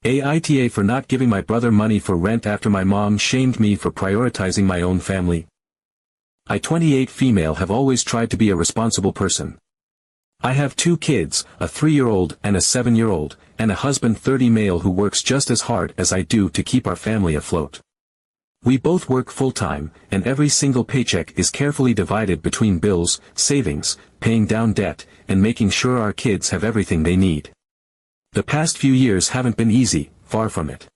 AITA for not giving my brother money for rent after my mom shamed me for prioritizing my own family. I 28 female have always tried to be a responsible person. I have 2 kids, a 3-year-old and a 7-year-old, and a husband 30 male who works just as hard as I do to keep our family afloat. We both work full-time, and every single paycheck is carefully divided between bills, savings, paying down debt, and making sure our kids have everything they need. The past few years haven't been easy, far from it.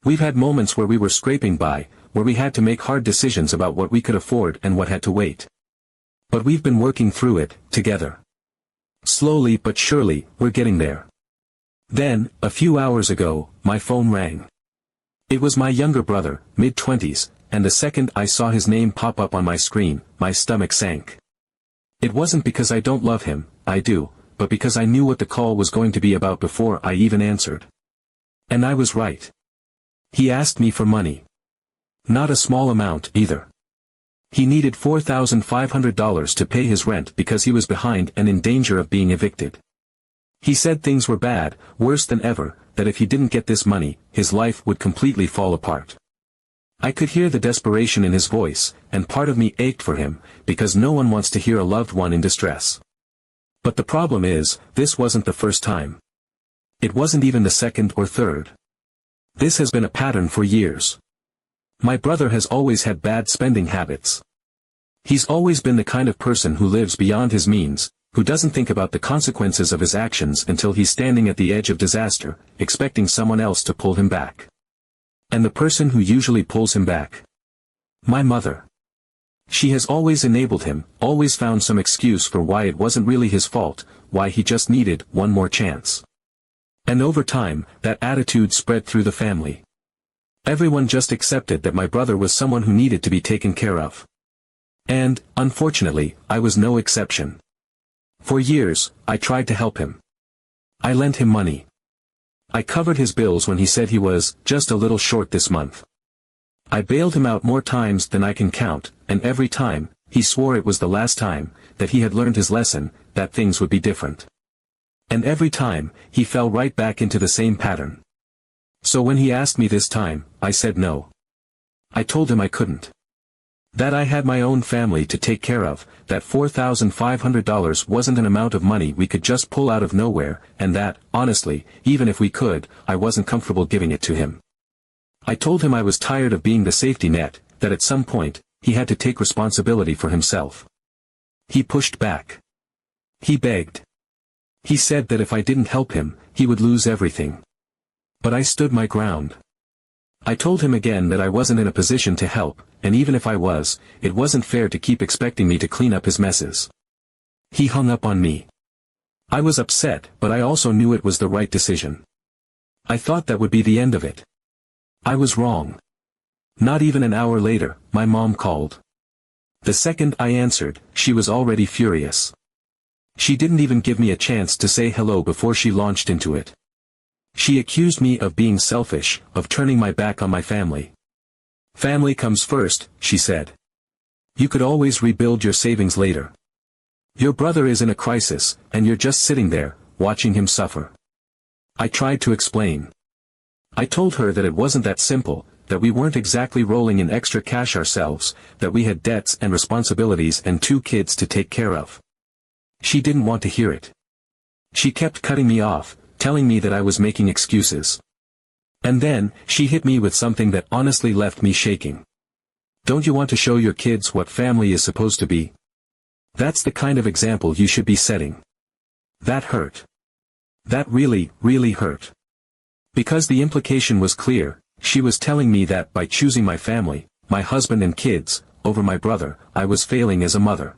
We've had moments where we were scraping by, where we had to make hard decisions about what we could afford and what had to wait. But we've been working through it, together. Slowly but surely, we're getting there. Then, a few hours ago, my phone rang. It was my younger brother, mid-20s, and the second I saw his name pop up on my screen, my stomach sank. It wasn't because I don't love him, I do, but because I knew what the call was going to be about before I even answered. And I was right. He asked me for money. Not a small amount, either. He needed $4,500 to pay his rent because he was behind and in danger of being evicted. He said things were bad, worse than ever, that if he didn't get this money, his life would completely fall apart. I could hear the desperation in his voice, and part of me ached for him, because no one wants to hear a loved one in distress. But the problem is, this wasn't the first time. It wasn't even the second or third. This has been a pattern for years. My brother has always had bad spending habits. He's always been the kind of person who lives beyond his means, who doesn't think about the consequences of his actions until he's standing at the edge of disaster, expecting someone else to pull him back. And the person who usually pulls him back? My mother. She has always enabled him, always found some excuse for why it wasn't really his fault, why he just needed one more chance. And over time, that attitude spread through the family. Everyone just accepted that my brother was someone who needed to be taken care of. And, unfortunately, I was no exception. For years, I tried to help him. I lent him money. I covered his bills when he said he was just a little short this month. I bailed him out more times than I can count, and every time, he swore it was the last time, that he had learned his lesson, that things would be different. And every time, he fell right back into the same pattern. So when he asked me this time, I said no. I told him I couldn't. That I had my own family to take care of, that $4,500 wasn't an amount of money we could just pull out of nowhere, and that, honestly, even if we could, I wasn't comfortable giving it to him. I told him I was tired of being the safety net, that at some point, he had to take responsibility for himself. He pushed back. He begged. He said that if I didn't help him, he would lose everything. But I stood my ground. I told him again that I wasn't in a position to help, and even if I was, it wasn't fair to keep expecting me to clean up his messes. He hung up on me. I was upset, but I also knew it was the right decision. I thought that would be the end of it. I was wrong. Not even an hour later, my mom called. The second I answered, she was already furious. She didn't even give me a chance to say hello before she launched into it. She accused me of being selfish, of turning my back on my family. Family comes first, she said. You could always rebuild your savings later. Your brother is in a crisis, and you're just sitting there, watching him suffer. I tried to explain. I told her that it wasn't that simple, that we weren't exactly rolling in extra cash ourselves, that we had debts and responsibilities and 2 kids to take care of. She didn't want to hear it. She kept cutting me off, telling me that I was making excuses. And then, she hit me with something that honestly left me shaking. Don't you want to show your kids what family is supposed to be? That's the kind of example you should be setting. That hurt. That really, really hurt. Because the implication was clear, she was telling me that by choosing my family, my husband and kids, over my brother, I was failing as a mother.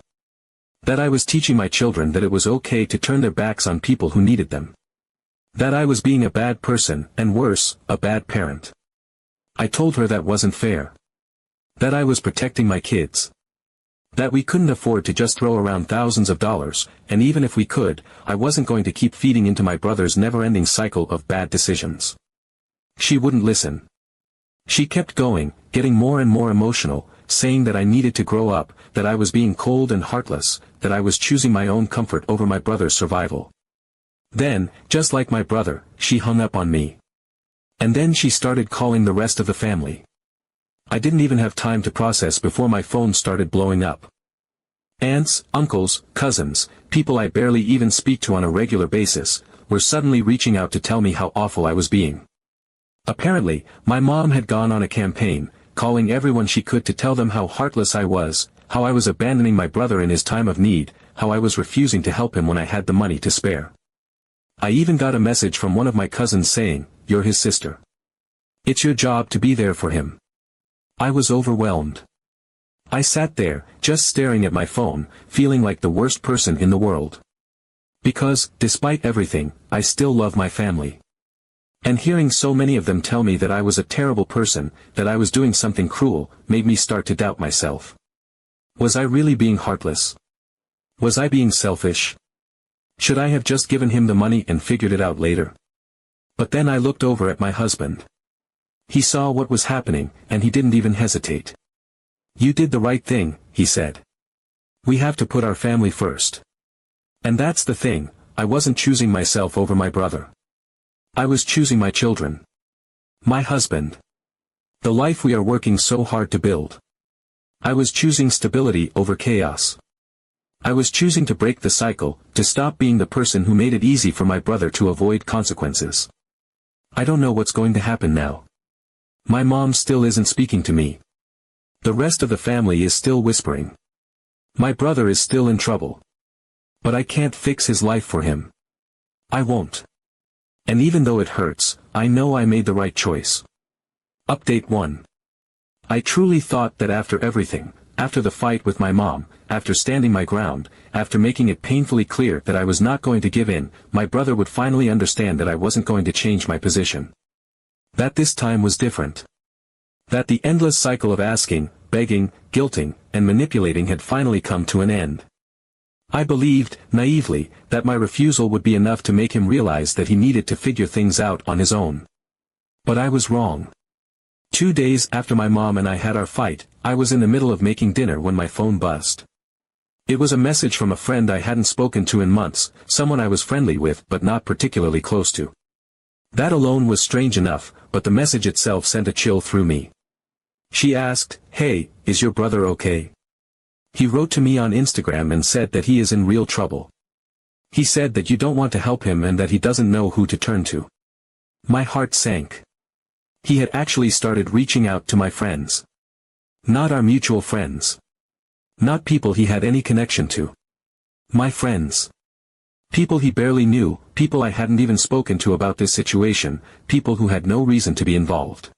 That I was teaching my children that it was okay to turn their backs on people who needed them. That I was being a bad person, and worse, a bad parent. I told her that wasn't fair. That I was protecting my kids. That we couldn't afford to just throw around thousands of dollars, and even if we could, I wasn't going to keep feeding into my brother's never-ending cycle of bad decisions. She wouldn't listen. She kept going, getting more and more emotional, saying that I needed to grow up, that I was being cold and heartless, that I was choosing my own comfort over my brother's survival. Then, just like my brother, she hung up on me. And then she started calling the rest of the family. I didn't even have time to process before my phone started blowing up. Aunts, uncles, cousins, people I barely even speak to on a regular basis, were suddenly reaching out to tell me how awful I was being. Apparently, my mom had gone on a campaign, calling everyone she could to tell them how heartless I was, how I was abandoning my brother in his time of need, how I was refusing to help him when I had the money to spare. I even got a message from one of my cousins saying, "You're his sister. It's your job to be there for him." I was overwhelmed. I sat there, just staring at my phone, feeling like the worst person in the world. Because, despite everything, I still love my family. And hearing so many of them tell me that I was a terrible person, that I was doing something cruel, made me start to doubt myself. Was I really being heartless? Was I being selfish? Should I have just given him the money and figured it out later? But then I looked over at my husband. He saw what was happening, and he didn't even hesitate. "You did the right thing," he said. "We have to put our family first." And that's the thing, I wasn't choosing myself over my brother. I was choosing my children. My husband. The life we are working so hard to build. I was choosing stability over chaos. I was choosing to break the cycle, to stop being the person who made it easy for my brother to avoid consequences. I don't know what's going to happen now. My mom still isn't speaking to me. The rest of the family is still whispering. My brother is still in trouble. But I can't fix his life for him. I won't. And even though it hurts, I know I made the right choice. Update 1. I truly thought that after everything, after the fight with my mom, after standing my ground, after making it painfully clear that I was not going to give in, my brother would finally understand that I wasn't going to change my position. That this time was different. That the endless cycle of asking, begging, guilting, and manipulating had finally come to an end. I believed, naively, that my refusal would be enough to make him realize that he needed to figure things out on his own. But I was wrong. 2 days after my mom and I had our fight, I was in the middle of making dinner when my phone buzzed. It was a message from a friend I hadn't spoken to in months, someone I was friendly with but not particularly close to. That alone was strange enough, but the message itself sent a chill through me. She asked, "Hey, is your brother okay?" He wrote to me on Instagram and said that he is in real trouble. He said that you don't want to help him and that he doesn't know who to turn to. My heart sank. He had actually started reaching out to my friends. Not our mutual friends. Not people he had any connection to. My friends. People he barely knew, people I hadn't even spoken to about this situation, people who had no reason to be involved.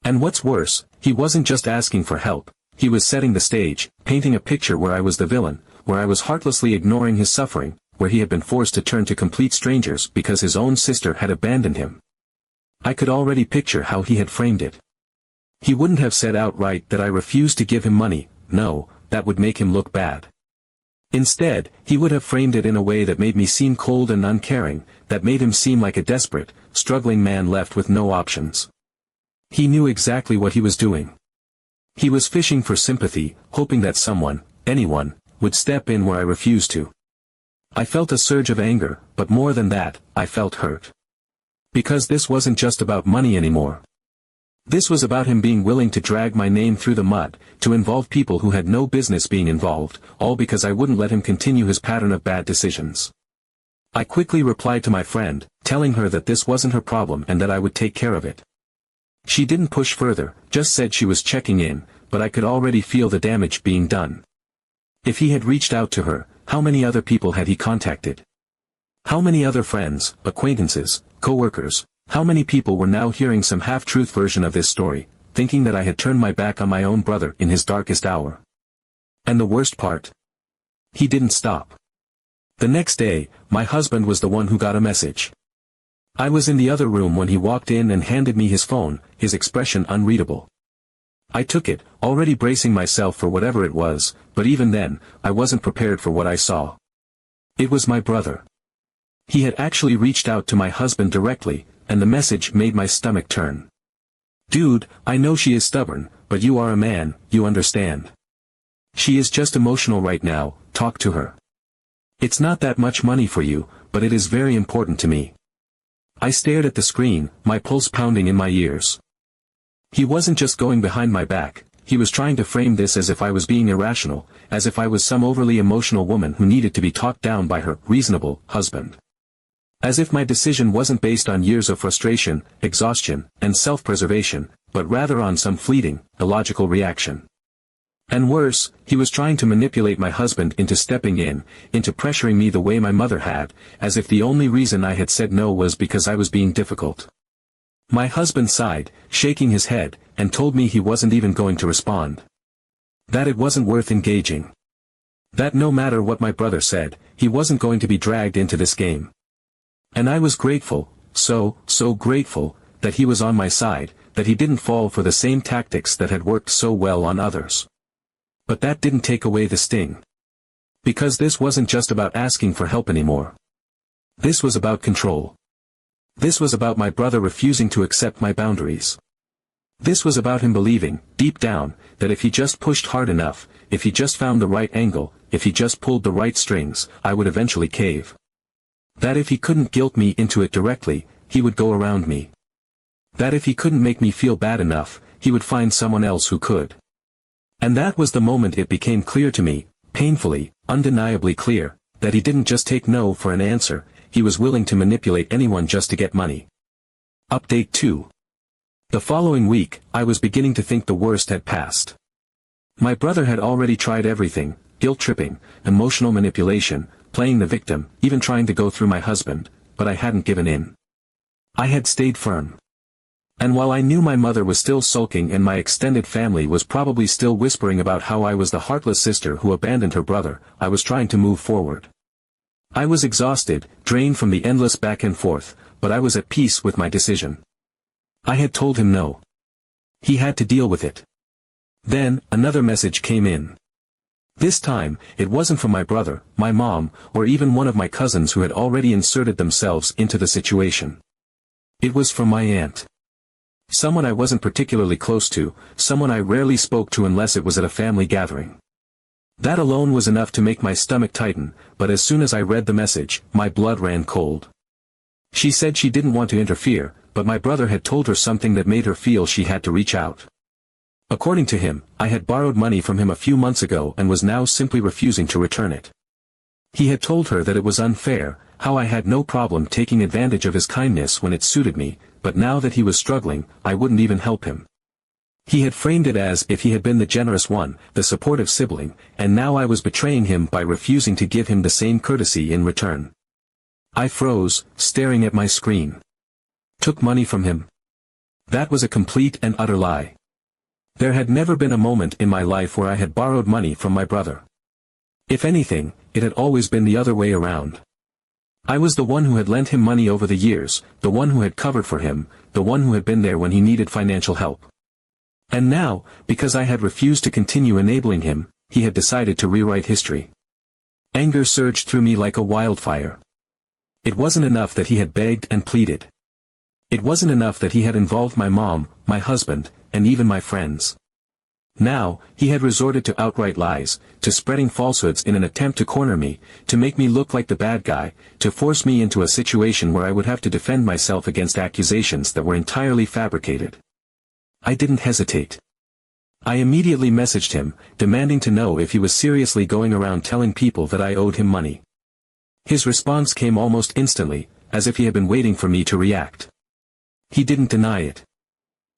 And what's worse, he wasn't just asking for help, he was setting the stage, painting a picture where I was the villain, where I was heartlessly ignoring his suffering, where he had been forced to turn to complete strangers because his own sister had abandoned him. I could already picture how he had framed it. He wouldn't have said outright that I refused to give him money, no, that would make him look bad. Instead, he would have framed it in a way that made me seem cold and uncaring, that made him seem like a desperate, struggling man left with no options. He knew exactly what he was doing. He was fishing for sympathy, hoping that someone, anyone, would step in where I refused to. I felt a surge of anger, but more than that, I felt hurt. Because this wasn't just about money anymore. This was about him being willing to drag my name through the mud, to involve people who had no business being involved, all because I wouldn't let him continue his pattern of bad decisions. I quickly replied to my friend, telling her that this wasn't her problem and that I would take care of it. She didn't push further, just said she was checking in, but I could already feel the damage being done. If he had reached out to her, how many other people had he contacted? How many other friends, acquaintances, co-workers, how many people were now hearing some half-truth version of this story, thinking that I had turned my back on my own brother in his darkest hour? And the worst part? He didn't stop. The next day, my husband was the one who got a message. I was in the other room when he walked in and handed me his phone, his expression unreadable. I took it, already bracing myself for whatever it was, but even then, I wasn't prepared for what I saw. It was my brother. He had actually reached out to my husband directly, and the message made my stomach turn. "Dude, I know she is stubborn, but you are a man, you understand. She is just emotional right now, talk to her. It's not that much money for you, but it is very important to me. I stared at the screen, my pulse pounding in my ears. He wasn't just going behind my back, he was trying to frame this as if I was being irrational, as if I was some overly emotional woman who needed to be talked down by her reasonable husband. As if my decision wasn't based on years of frustration, exhaustion, and self-preservation, but rather on some fleeting, illogical reaction. And worse, he was trying to manipulate my husband into stepping in, into pressuring me the way my mother had, as if the only reason I had said no was because I was being difficult. My husband sighed, shaking his head, and told me he wasn't even going to respond. That it wasn't worth engaging. That no matter what my brother said, he wasn't going to be dragged into this game. And I was grateful, so grateful, that he was on my side, that he didn't fall for the same tactics that had worked so well on others. But that didn't take away the sting. Because this wasn't just about asking for help anymore. This was about control. This was about my brother refusing to accept my boundaries. This was about him believing, deep down, that if he just pushed hard enough, if he just found the right angle, if he just pulled the right strings, I would eventually cave. That if he couldn't guilt me into it directly, he would go around me. That if he couldn't make me feel bad enough, he would find someone else who could. And that was the moment it became clear to me, painfully, undeniably clear, that he didn't just take no for an answer, he was willing to manipulate anyone just to get money. Update 2. The following week, I was beginning to think the worst had passed. My brother had already tried everything, guilt-tripping, emotional manipulation, playing the victim, even trying to go through my husband, but I hadn't given in. I had stayed firm. And while I knew my mother was still sulking and my extended family was probably still whispering about how I was the heartless sister who abandoned her brother, I was trying to move forward. I was exhausted, drained from the endless back and forth, but I was at peace with my decision. I had told him no. He had to deal with it. Then, another message came in. This time, it wasn't from my brother, my mom, or even one of my cousins who had already inserted themselves into the situation. It was from my aunt. Someone I wasn't particularly close to, someone I rarely spoke to unless it was at a family gathering. That alone was enough to make my stomach tighten, but as soon as I read the message, my blood ran cold. She said she didn't want to interfere, but my brother had told her something that made her feel she had to reach out. According to him, I had borrowed money from him a few months ago and was now simply refusing to return it. He had told her that it was unfair, how I had no problem taking advantage of his kindness when it suited me, but now that he was struggling, I wouldn't even help him. He had framed it as if he had been the generous one, the supportive sibling, and now I was betraying him by refusing to give him the same courtesy in return. I froze, staring at my screen. Took money from him? That was a complete and utter lie. There had never been a moment in my life where I had borrowed money from my brother. If anything, it had always been the other way around. I was the one who had lent him money over the years, the one who had covered for him, the one who had been there when he needed financial help. And now, because I had refused to continue enabling him, he had decided to rewrite history. Anger surged through me like a wildfire. It wasn't enough that he had begged and pleaded. It wasn't enough that he had involved my mom, my husband, and even my friends. Now, he had resorted to outright lies, to spreading falsehoods in an attempt to corner me, to make me look like the bad guy, to force me into a situation where I would have to defend myself against accusations that were entirely fabricated. I didn't hesitate. I immediately messaged him, demanding to know if he was seriously going around telling people that I owed him money. His response came almost instantly, as if he had been waiting for me to react. He didn't deny it.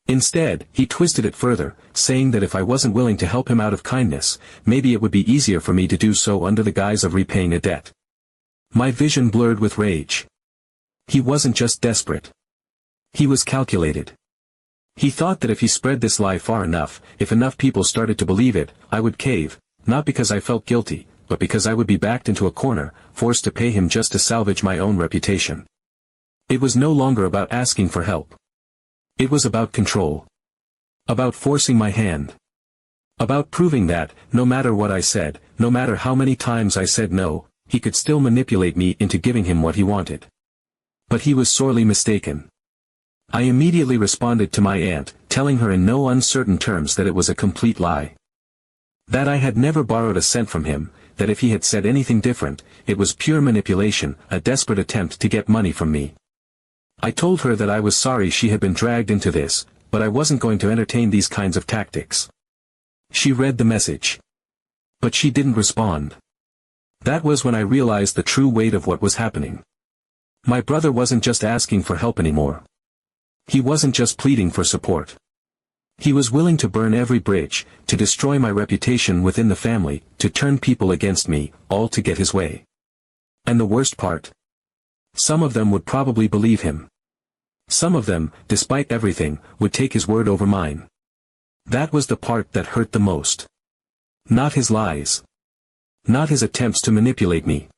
Instead, he twisted it further, saying that if I wasn't willing to help him out of kindness, maybe it would be easier for me to do so under the guise of repaying a debt. My vision blurred with rage. He wasn't just desperate. He was calculated. He thought that if he spread this lie far enough, if enough people started to believe it, I would cave, not because I felt guilty, but because I would be backed into a corner, forced to pay him just to salvage my own reputation. It was no longer about asking for help. It was about control. About forcing my hand. About proving that, no matter what I said, no matter how many times I said no, he could still manipulate me into giving him what he wanted. But he was sorely mistaken. I immediately responded to my aunt, telling her in no uncertain terms that it was a complete lie. That I had never borrowed a cent from him, that if he had said anything different, it was pure manipulation, a desperate attempt to get money from me. I told her that I was sorry she had been dragged into this, but I wasn't going to entertain these kinds of tactics. She read the message. But she didn't respond. That was when I realized the true weight of what was happening. My brother wasn't just asking for help anymore. He wasn't just pleading for support. He was willing to burn every bridge, to destroy my reputation within the family, to turn people against me, all to get his way. And the worst part? Some of them would probably believe him. Some of them, despite everything, would take his word over mine. That was the part that hurt the most. Not his lies. Not his attempts to manipulate me.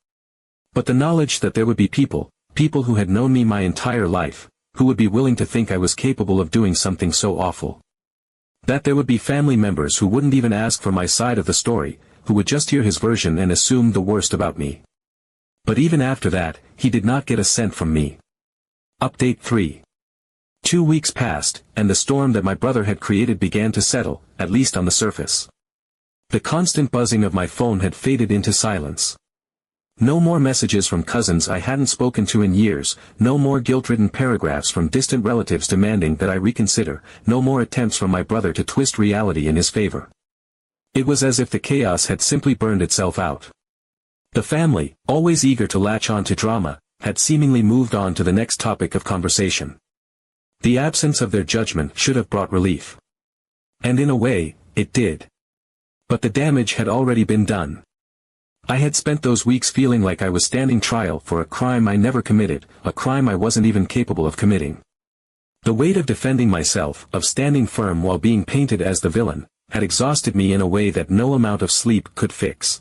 But the knowledge that there would be people who had known me my entire life, who would be willing to think I was capable of doing something so awful. That there would be family members who wouldn't even ask for my side of the story, who would just hear his version and assume the worst about me. But even after that, he did not get a cent from me. Update 3. 2 weeks passed, and the storm that my brother had created began to settle, at least on the surface. The constant buzzing of my phone had faded into silence. No more messages from cousins I hadn't spoken to in years, no more guilt-ridden paragraphs from distant relatives demanding that I reconsider, no more attempts from my brother to twist reality in his favor. It was as if the chaos had simply burned itself out. The family, always eager to latch on to drama, had seemingly moved on to the next topic of conversation. The absence of their judgment should have brought relief. And in a way, it did. But the damage had already been done. I had spent those weeks feeling like I was standing trial for a crime I never committed, a crime I wasn't even capable of committing. The weight of defending myself, of standing firm while being painted as the villain, had exhausted me in a way that no amount of sleep could fix.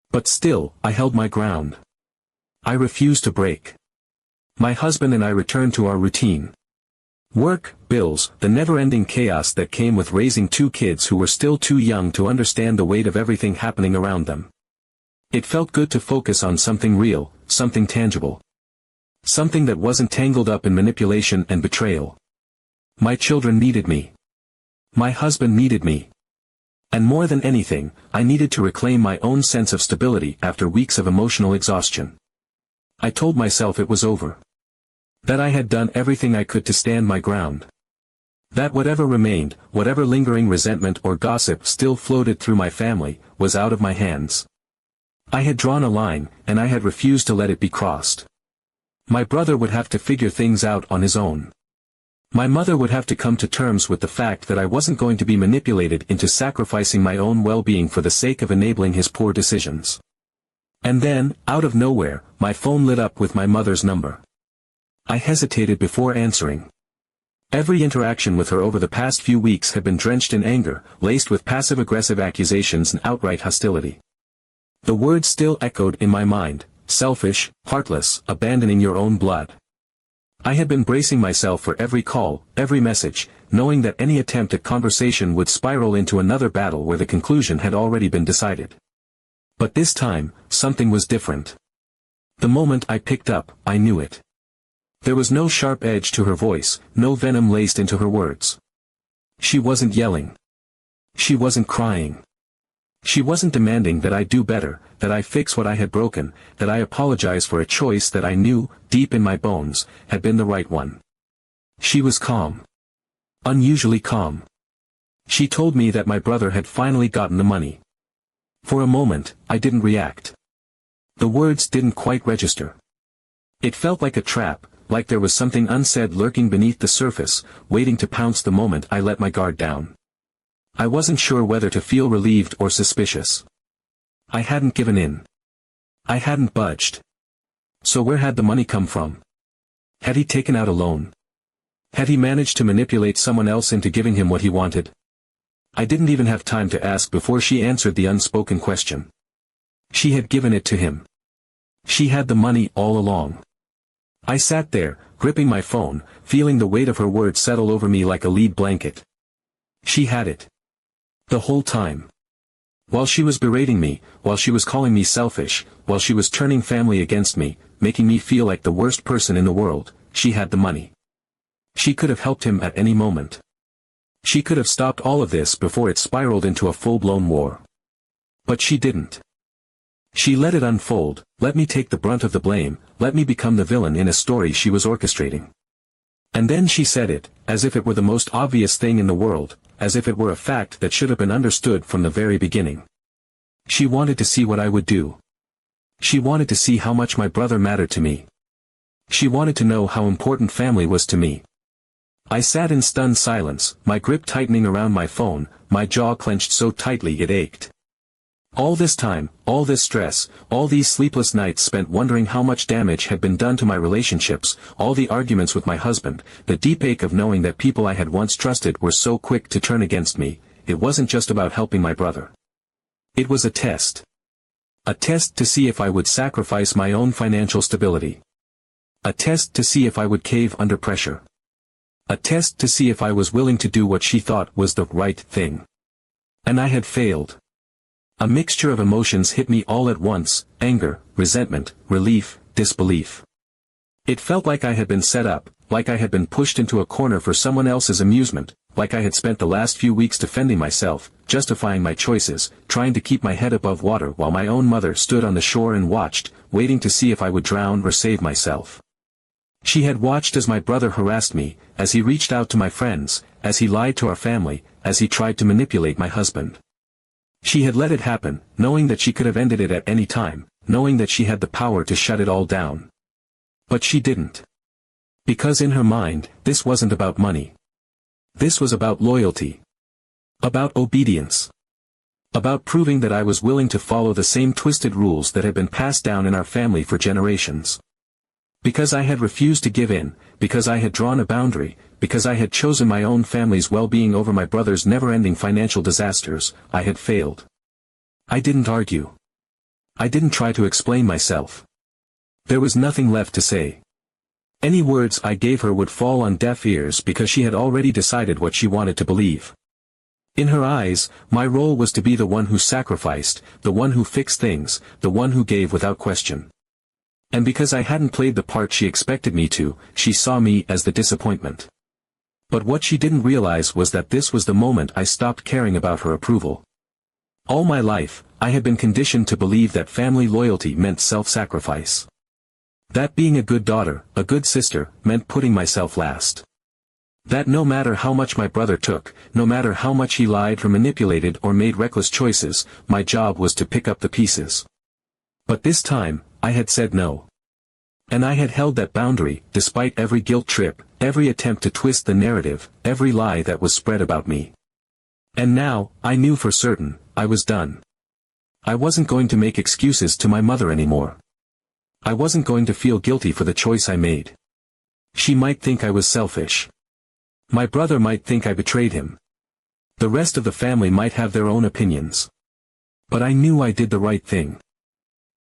But still, I held my ground. I refused to break. My husband and I returned to our routine. Work, bills, the never-ending chaos that came with raising 2 kids who were still too young to understand the weight of everything happening around them. It felt good to focus on something real, something tangible. Something that wasn't tangled up in manipulation and betrayal. My children needed me. My husband needed me. And more than anything, I needed to reclaim my own sense of stability after weeks of emotional exhaustion. I told myself it was over. That I had done everything I could to stand my ground. That whatever remained, whatever lingering resentment or gossip still floated through my family, was out of my hands. I had drawn a line, and I had refused to let it be crossed. My brother would have to figure things out on his own. My mother would have to come to terms with the fact that I wasn't going to be manipulated into sacrificing my own well-being for the sake of enabling his poor decisions. And then, out of nowhere, my phone lit up with my mother's number. I hesitated before answering. Every interaction with her over the past few weeks had been drenched in anger, laced with passive-aggressive accusations and outright hostility. The words still echoed in my mind: selfish, heartless, abandoning your own blood. I had been bracing myself for every call, every message, knowing that any attempt at conversation would spiral into another battle where the conclusion had already been decided. But this time, something was different. The moment I picked up, I knew it. There was no sharp edge to her voice, no venom laced into her words. She wasn't yelling. She wasn't crying. She wasn't demanding that I do better, that I fix what I had broken, that I apologize for a choice that I knew, deep in my bones, had been the right one. She was calm. Unusually calm. She told me that my brother had finally gotten the money. For a moment, I didn't react. The words didn't quite register. It felt like a trap, like there was something unsaid lurking beneath the surface, waiting to pounce the moment I let my guard down. I wasn't sure whether to feel relieved or suspicious. I hadn't given in. I hadn't budged. So where had the money come from? Had he taken out a loan? Had he managed to manipulate someone else into giving him what he wanted? I didn't even have time to ask before she answered the unspoken question. She had given it to him. She had the money all along. I sat there, gripping my phone, feeling the weight of her words settle over me like a lead blanket. She had it. The whole time. While she was berating me, while she was calling me selfish, while she was turning family against me, making me feel like the worst person in the world, she had the money. She could have helped him at any moment. She could have stopped all of this before it spiraled into a full-blown war. But she didn't. She let it unfold, let me take the brunt of the blame, let me become the villain in a story she was orchestrating. And then she said it, as if it were the most obvious thing in the world, as if it were a fact that should have been understood from the very beginning. She wanted to see what I would do. She wanted to see how much my brother mattered to me. She wanted to know how important family was to me. I sat in stunned silence, my grip tightening around my phone, my jaw clenched so tightly it ached. All this time, all this stress, all these sleepless nights spent wondering how much damage had been done to my relationships, all the arguments with my husband, the deep ache of knowing that people I had once trusted were so quick to turn against me, it wasn't just about helping my brother. It was a test. A test to see if I would sacrifice my own financial stability. A test to see if I would cave under pressure. A test to see if I was willing to do what she thought was the right thing. And I had failed. A mixture of emotions hit me all at once, anger, resentment, relief, disbelief. It felt like I had been set up, like I had been pushed into a corner for someone else's amusement, like I had spent the last few weeks defending myself, justifying my choices, trying to keep my head above water while my own mother stood on the shore and watched, waiting to see if I would drown or save myself. She had watched as my brother harassed me, as he reached out to my friends, as he lied to our family, as he tried to manipulate my husband. She had let it happen, knowing that she could have ended it at any time, knowing that she had the power to shut it all down. But she didn't. Because in her mind, this wasn't about money. This was about loyalty. About obedience. About proving that I was willing to follow the same twisted rules that had been passed down in our family for generations. Because I had refused to give in, because I had drawn a boundary, because I had chosen my own family's well-being over my brother's never-ending financial disasters, I had failed. I didn't argue. I didn't try to explain myself. There was nothing left to say. Any words I gave her would fall on deaf ears because she had already decided what she wanted to believe. In her eyes, my role was to be the one who sacrificed, the one who fixed things, the one who gave without question. And because I hadn't played the part she expected me to, she saw me as the disappointment. But what she didn't realize was that this was the moment I stopped caring about her approval. All my life, I had been conditioned to believe that family loyalty meant self-sacrifice. That being a good daughter, a good sister, meant putting myself last. That no matter how much my brother took, no matter how much he lied or manipulated or made reckless choices, my job was to pick up the pieces. But this time, I had said no. And I had held that boundary, despite every guilt trip, every attempt to twist the narrative, every lie that was spread about me. And now, I knew for certain, I was done. I wasn't going to make excuses to my mother anymore. I wasn't going to feel guilty for the choice I made. She might think I was selfish. My brother might think I betrayed him. The rest of the family might have their own opinions. But I knew I did the right thing.